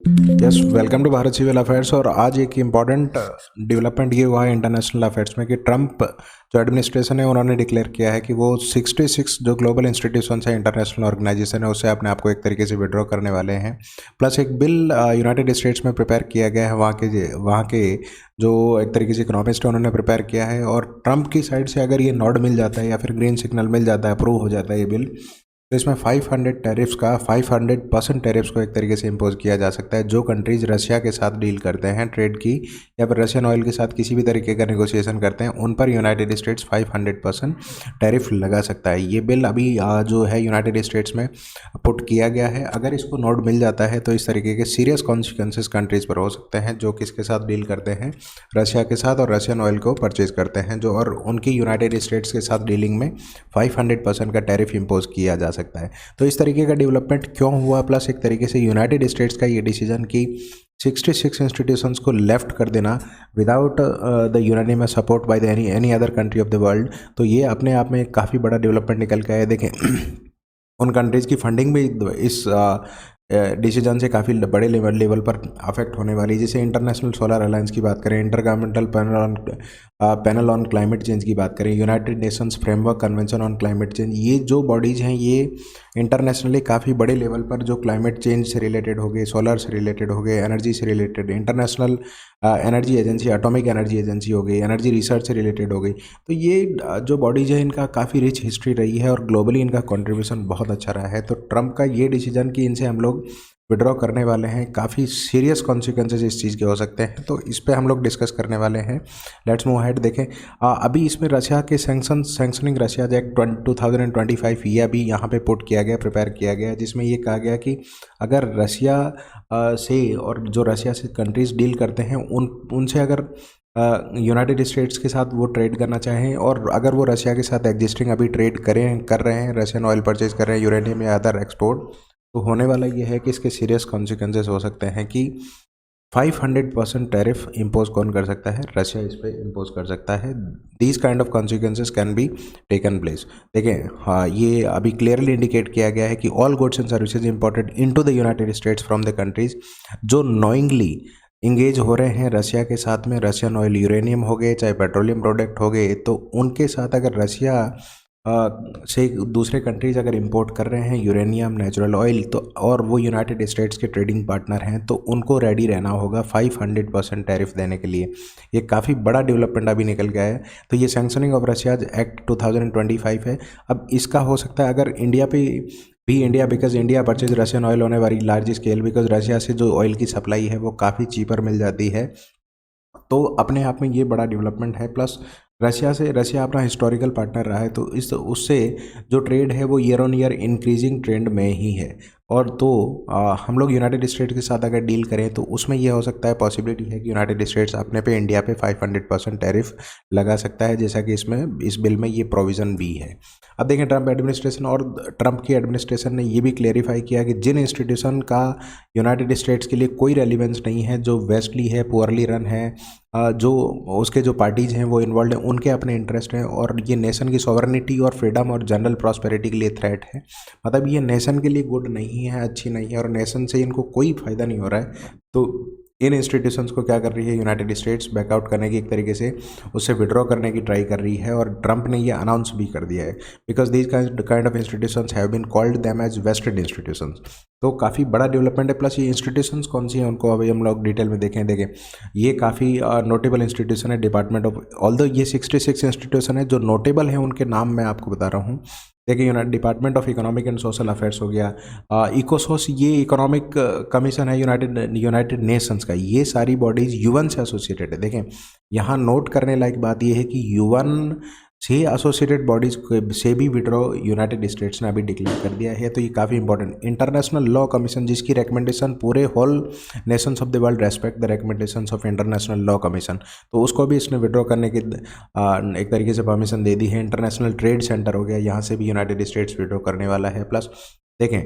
Yes, welcome to Bharat civil affairs. और आज एक इम्पॉर्टेंट डेवलपमेंट ये हुआ है इंटरनेशनल अफेयर्स में कि ट्रम्प जो एडमिनिस्ट्रेशन है उन्होंने डिक्लेयर किया है कि वो 66 जो ग्लोबल इंस्टीट्यूशंस है, इंटरनेशनल ऑर्गेनाइजेशन है, उससे अपने आप को एक तरीके से विड्रॉ करने वाले हैं। प्लस एक बिल यूनाइटेड स्टेट्स में प्रिपेयर किया गया है, वहाँ के जो एक तरीके से इकोनॉमिस्ट है उन्होंने प्रिपेयर किया है। और ट्रम्प की साइड से अगर ये नॉड मिल जाता है या फिर ग्रीन सिग्नल मिल जाता है, अप्रूव हो जाता है ये बिल, तो इसमें 500% टैरिफ्स को एक तरीके से इम्पोज किया जा सकता है। जो कंट्रीज रशिया के साथ डील करते हैं ट्रेड की, या फिर रशियन ऑयल के साथ किसी भी तरीके का नेगोशिएशन करते हैं, उन पर यूनाइटेड स्टेट्स 500% टैरिफ लगा सकता है। ये बिल अभी जो है यूनाइटेड स्टेट्स में पुट किया गया है। अगर इसको नोट मिल जाता है तो इस तरीके के सीरियस कॉन्सिक्वेंसेस कंट्रीज पर हो सकते हैं जो किसके साथ डील करते हैं, रशिया के साथ, और रशियन ऑयल को परचेज करते हैं जो, और उनकी यूनाइटेड स्टेट्स के साथ डीलिंग में 500% का टैरिफ इम्पोज किया जा सकता है। तो इस तरीके का डेवलपमेंट क्यों हुआ, प्लस एक तरीके से यूनाइटेड स्टेट्स का ये डिसीजन कि 66 इंस्टीट्यूशंस को लेफ्ट कर देना without the unanimous support by the any other country of the world, तो ये अपने आप में काफ़ी बड़ा डेवलपमेंट निकल के आया। देखें उन कंट्रीज़ की फंडिंग भी इस डिसीजन से काफ़ी बड़े लेवल पर अफेक्ट होने वाली है। जैसे इंटरनेशनल सोलर अलायंस की बात करें, intergovernmental panel on climate change की बात करें, United Nations framework convention on climate change, ये जो बॉडीज़ हैं ये इंटरनेशनली काफ़ी बड़े लेवल पर जो क्लाइमेट चेंज से रिलेटेड हो गए, सोलर से रिलेटेड हो गए, एनर्जी से related, international energy agency, atomic energy agency हो गई, एनर्जी रिसर्च से रिलेटेड हो गई, तो ये जो बॉडीज़ है इनका काफ़ी रिच हिस्ट्री रही है और ग्लोबली इनका कंट्रीब्यूशन बहुत अच्छा रहा है। तो ट्रम्प का ये डिसीजन कि इनसे हम लोग विड्रॉ करने वाले हैं, काफ़ी सीरियस कॉन्सिक्वेंसेज इस चीज़ के हो सकते हैं, तो इस पे हम लोग डिस्कस करने वाले हैं। Let's move ahead. देखें अभी इसमें रशिया के सैंक्शनिंग रशिया एक्ट 2025 ये अभी यहाँ पे पुट किया गया, प्रिपेयर किया गया, जिसमें ये कहा गया कि अगर रशिया से, और जो रशिया से कंट्रीज डील करते हैं उनसे अगर यूनाइटेड स्टेट्स के साथ वो ट्रेड करना चाहें, और अगर वो रशिया के साथ एग्जिस्टिंग अभी ट्रेड कर रहे हैं, रशियन ऑयल परचेज कर रहे हैं, यूरेनियम या अदर एक्सपोर्ट, तो होने वाला ये है कि इसके सीरियस कॉन्सिक्वेंसेस हो सकते हैं कि 500% टैरिफ इम्पोज कौन कर सकता है, रशिया इस पर इम्पोज कर सकता है। These kind of consequences can be taken place. देखें हाँ, ये अभी क्लियरली इंडिकेट किया गया है कि all goods and services imported into the United states from the countries जो नोइंगली इंगेज हो रहे हैं रशिया के साथ में, रशियन ऑयल, यूरेनियम हो गए, चाहे पेट्रोलियम प्रोडक्ट हो गए, तो उनके साथ अगर रशिया से दूसरे कंट्रीज अगर इंपोर्ट कर रहे हैं यूरेनियम, नेचुरल ऑयल, तो और वो यूनाइटेड स्टेट्स के ट्रेडिंग पार्टनर हैं, तो उनको रेडी रहना होगा 500% टैरिफ देने के लिए। ये काफ़ी बड़ा डेवलपमेंट अभी निकल गया है। तो ये सैंक्शनिंग ऑफ रशियाज एक्ट 2025 है। अब इसका हो सकता है अगर इंडिया पे भी, because India purchase Russian oil on a very large scale, because Russia से जो ऑयल की सप्लाई है वो काफ़ी चीपर मिल जाती है, तो अपने आप में ये बड़ा डेवलपमेंट है। प्लस रशिया अपना हिस्टोरिकल पार्टनर रहा है, तो इस उससे जो ट्रेड है वो year on year increasing trend में ही है। और तो हम लोग यूनाइटेड स्टेट्स के साथ अगर डील करें तो उसमें यह हो सकता है, पॉसिबिलिटी है कि यूनाइटेड स्टेट्स अपने पे इंडिया पे 500% टैरिफ लगा सकता है, जैसा कि इसमें इस बिल में ये प्रोविज़न भी है। अब देखें ट्रम्प एडमिनिस्ट्रेशन, और ट्रम्प की एडमिनिस्ट्रेशन ने ये भी क्लेरिफाई किया कि जिन इंस्टीट्यूशन का यूनाइटेड स्टेट्स के लिए कोई रेलिवेंस नहीं है, जो वेस्टली है, पुअरली रन है, जो उसके जो पार्टीज़ हैं वो इन्वॉल्व हैं, उनके अपने इंटरेस्ट हैं, और ये नेशन की सॉवरेनिटी और फ्रीडम और जनरल प्रॉस्पेरिटी के लिए थ्रेट है, मतलब ये नेशन के लिए गुड नहीं है, अच्छी नहीं है, और नेशन से इनको कोई फ़ायदा नहीं हो रहा है। तो इन इंस्टीट्यूशंस को क्या कर रही है यूनाइटेड स्टेट्स, बैकआउट करने की, एक तरीके से उससे विड्रॉ करने की ट्राई कर रही है। और ट्रंप ने ये अनाउंस भी कर दिया है, because these kind of institutions have been called them as vested institutions. तो काफ़ी बड़ा डेवलपमेंट है। प्लस ये इंस्टीट्यूशंस कौन सी हैं उनको अभी हम लोग डिटेल में देखें। ये काफ़ी नोटेबल इंस्टीट्यूशन है, डिपार्टमेंट ऑफ, ऑल्दो ये 66 इंस्टीट्यूशन है जो नोटेबल हैं, उनके नाम मैं आपको बता रहा हूँ। देखिए department of economic and social affairs हो गया, इकोसोस, ये इकोनॉमिक कमीशन है यूनाइटेड नेशंस का, ये सारी बॉडीज़ यूएन से एसोसिएटेड है। देखें यहाँ नोट करने लायक बात ये है कि यूएन से एसोसिएटेड बॉडीज़ से भी विड्रॉ यूनाइटेड स्टेट्स ने अभी डिक्लेयर कर दिया है, तो ये काफ़ी इंपॉर्टेंट। इंटरनेशनल लॉ कमीशन, जिसकी रिकमेंडेशन पूरे whole nations of the world respect the recommendations of international law commission, तो उसको भी इसने विड्रॉ करने की एक तरीके से परमिशन दे दी है। इंटरनेशनल ट्रेड सेंटर हो गया, यहाँ से भी यूनाइटेड स्टेट्स विड्रॉ करने वाला है। प्लस देखें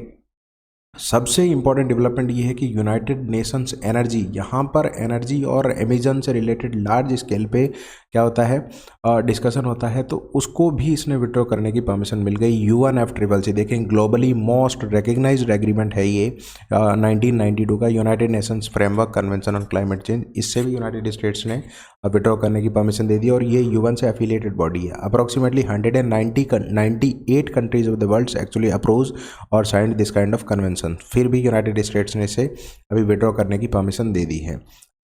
सबसे इम्पॉर्टेंट डेवलपमेंट ये है कि यूनाइटेड नेशंस एनर्जी, यहाँ पर एनर्जी और अमेजन से रिलेटेड लार्ज स्केल पे क्या होता है, डिस्कशन होता है, तो उसको भी इसने विड्रॉ करने की परमिशन मिल गई। UNFCCC देखें ग्लोबली मोस्ट रिकग्नाइज्ड एग्रीमेंट है ये 1992 का United Nations framework convention on climate change. इससे भी यूनाइटेड स्टेट्स ने विड्रॉ करने की परमिशन दे दी और ये UN से एफिलिएटेड बॉडी है। Approximately 198 countries of the world actually approve और signed this kind of convention, फिर भी यूनाइटेड स्टेट्स ने इसे अभी विड्रॉ करने की परमिशन दे दी है।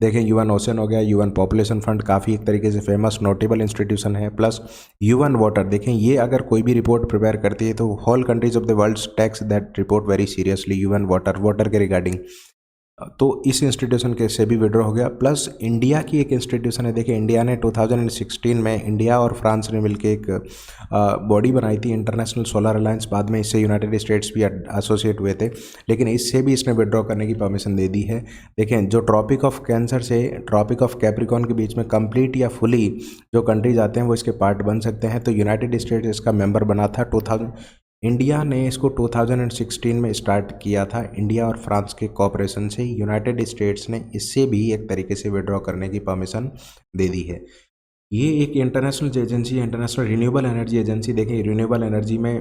देखें UN ओशन हो गया, UN पॉपुलेशन फंड काफ़ी एक तरीके से फेमस नोटेबल इंस्टीट्यूशन है, प्लस UN वाटर। देखें ये अगर कोई भी रिपोर्ट प्रिपेयर करती है तो whole countries of the world takes that report very seriously. UN water के रिगार्डिंग, तो इस इंस्टीट्यूशन के से भी विड्रॉ हो गया। प्लस इंडिया की एक इंस्टीट्यूशन है, देखिए इंडिया ने 2016 में इंडिया और फ्रांस ने मिलकर एक बॉडी बनाई थी इंटरनेशनल सोलर अलायंस। बाद में इससे यूनाइटेड स्टेट्स भी एसोसिएट हुए थे, लेकिन इससे भी इसने विड्रॉ करने की परमिशन दे दी है। देखें जो ट्रॉपिक ऑफ कैंसर से ट्रॉपिक ऑफ कैप्रिकॉर्न के बीच में कंप्लीट या फुली जो कंट्रीज आते हैं वो इसके पार्ट बन सकते हैं, तो यूनाइटेड स्टेट्स इसका मेंबर बना था। इंडिया ने इसको 2016 में स्टार्ट किया था, इंडिया और फ्रांस के कोऑपरेशन से। यूनाइटेड स्टेट्स ने इससे भी एक तरीके से विड्रॉ करने की परमिशन दे दी है। ये एक इंटरनेशनल एजेंसी है, इंटरनेशनल रिन्यूएबल एनर्जी एजेंसी। देखिए रिन्यूएबल एनर्जी में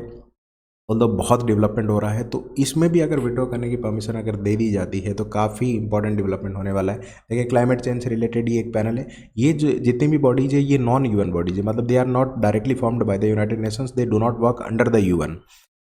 ऑल्दो बहुत डेवलपमेंट हो रहा है, तो इसमें भी अगर विड्रॉ करने की परमिशन अगर दे दी जाती है तो काफ़ी इंपॉर्टेंट डेवलपमेंट होने वाला है। देखिए क्लाइमेट चेंज से रिलेटेड ये एक पैनल है। ये जो जितनी भी बॉडीज है ये नॉन UN बॉडीज है, मतलब they are not directly formed by the United Nations, they do not work under the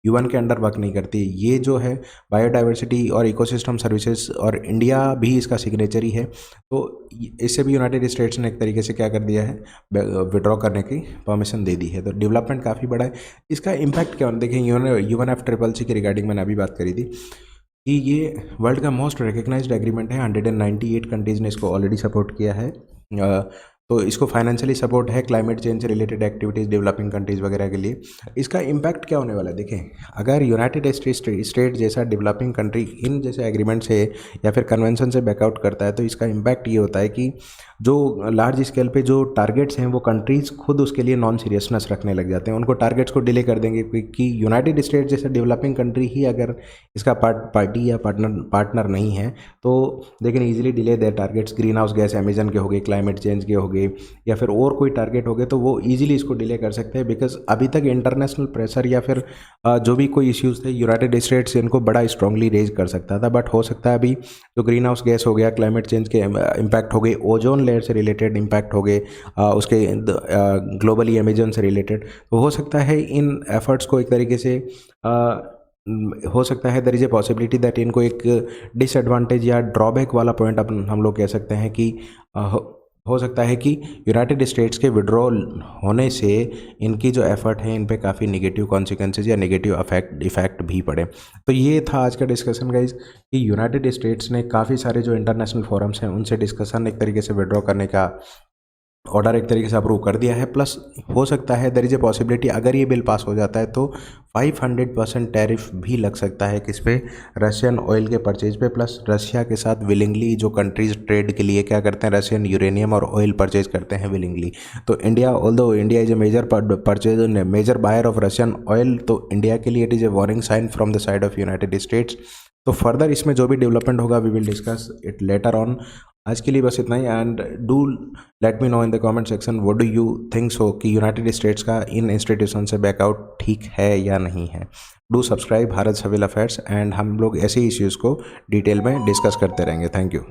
UN के अंडर वर्क नहीं करती। ये जो है बायोडाइवर्सिटी और इकोसिस्टम सर्विसेज, और इंडिया भी इसका सिग्नेचरी है, तो इससे भी यूनाइटेड स्टेट्स ने एक तरीके से क्या कर दिया है, विड्रॉ करने की परमिशन दे दी है। तो डेवलपमेंट काफ़ी बड़ा है। इसका इम्पैक्ट क्या होना, देखिए UNFCCC की रिगार्डिंग मैंने अभी बात करी थी कि ये वर्ल्ड का मोस्ट रिकग्नाइज्ड एग्रीमेंट है। 198 कंट्रीज़ ने इसको ऑलरेडी सपोर्ट किया है। तो इसको फाइनेंशियली सपोर्ट है क्लाइमेट चेंज से रिलेटेड एक्टिविटीज़ डेवलपिंग कंट्रीज़ वगैरह के लिए। इसका इम्पैक्ट क्या होने वाला है, देखें अगर यूनाइटेड स्टेट जैसा डेवलपिंग कंट्री इन जैसे एग्रीमेंट से या फिर कन्वेंशन से बैकआउट करता है, तो इसका इम्पैक्ट ये होता है कि जो लार्ज स्केल पे जो टारगेट्स हैं वो कंट्रीज़ खुद उसके लिए नॉन सीरियसनेस रखने लग जाते हैं, उनको टारगेट्स को डिले कर देंगे कि यूनाइटेड स्टेट जैसे डेवलपिंग कंट्री ही अगर इसका पार्टी या पार्टनर नहीं है तो they can easily delay their targets. Green house gas emission के हो गए, क्लाइमेट चेंज के हो गए, या फिर और कोई टारगेट हो गए, तो वो ईजिली इसको डिले कर सकते हैं। बिकॉज अभी तक इंटरनेशनल प्रेशर या फिर जो भी कोई इश्यूज़ थे यूनाइटेड स्टेट्स इनको बड़ा स्ट्रांगली रेज कर सकता था, बट हो सकता है अभी जो ग्रीन हाउस गैस हो गया, क्लाइमेट चेंज के इम्पैक्ट हो गए, ओजोन लेयर से रिलेटेड इम्पैक्ट हो गए, उसके ग्लोबली अमेजन से रिलेटेड, तो हो सकता है इन एफर्ट्स को एक तरीके से हो सकता है there is a possibility that इनको एक डिसएडवांटेज या ड्रॉबैक वाला पॉइंट अपन हम लोग कह सकते हैं कि हो सकता है कि यूनाइटेड स्टेट्स के विड्रॉल होने से इनकी जो एफर्ट है इन पे काफ़ी नेगेटिव कॉन्सिक्वेंसेज या नेगेटिव इफेक्ट भी पड़े। तो ये था आज का डिस्कशन गाइज कि यूनाइटेड स्टेट्स ने काफ़ी सारे जो इंटरनेशनल फोरम्स हैं उनसे डिस्कशन एक तरीके से विड्रॉ करने का ऑर्डर एक तरीके से अप्रूव कर दिया है। प्लस हो सकता है देयर इज़ ए पॉसिबिलिटी अगर ये बिल पास हो जाता है तो 500% टैरिफ भी लग सकता है किस पे, रशियन ऑयल के परचेज पे। प्लस रशिया के साथ विलिंगली जो कंट्रीज ट्रेड के लिए क्या करते हैं, रशियन यूरेनियम और ऑयल परचेज करते हैं विलिंगली। तो India although India is a major buyer of Russian oil, तो इंडिया के लिए it is a warning sign from the side of United States. तो फर्दर इसमें जो भी डेवलपमेंट होगा we will discuss it later on. आज के लिए बस इतना ही, and do let me know in the comment section what do you think so कि यूनाइटेड स्टेट्स का इन इंस्टीट्यूशन से बैकआउट ठीक है या नहीं है। Do subscribe Bharat civil affairs, and हम लोग ऐसे इश्यूज़ को डिटेल में डिस्कस करते रहेंगे। Thank you.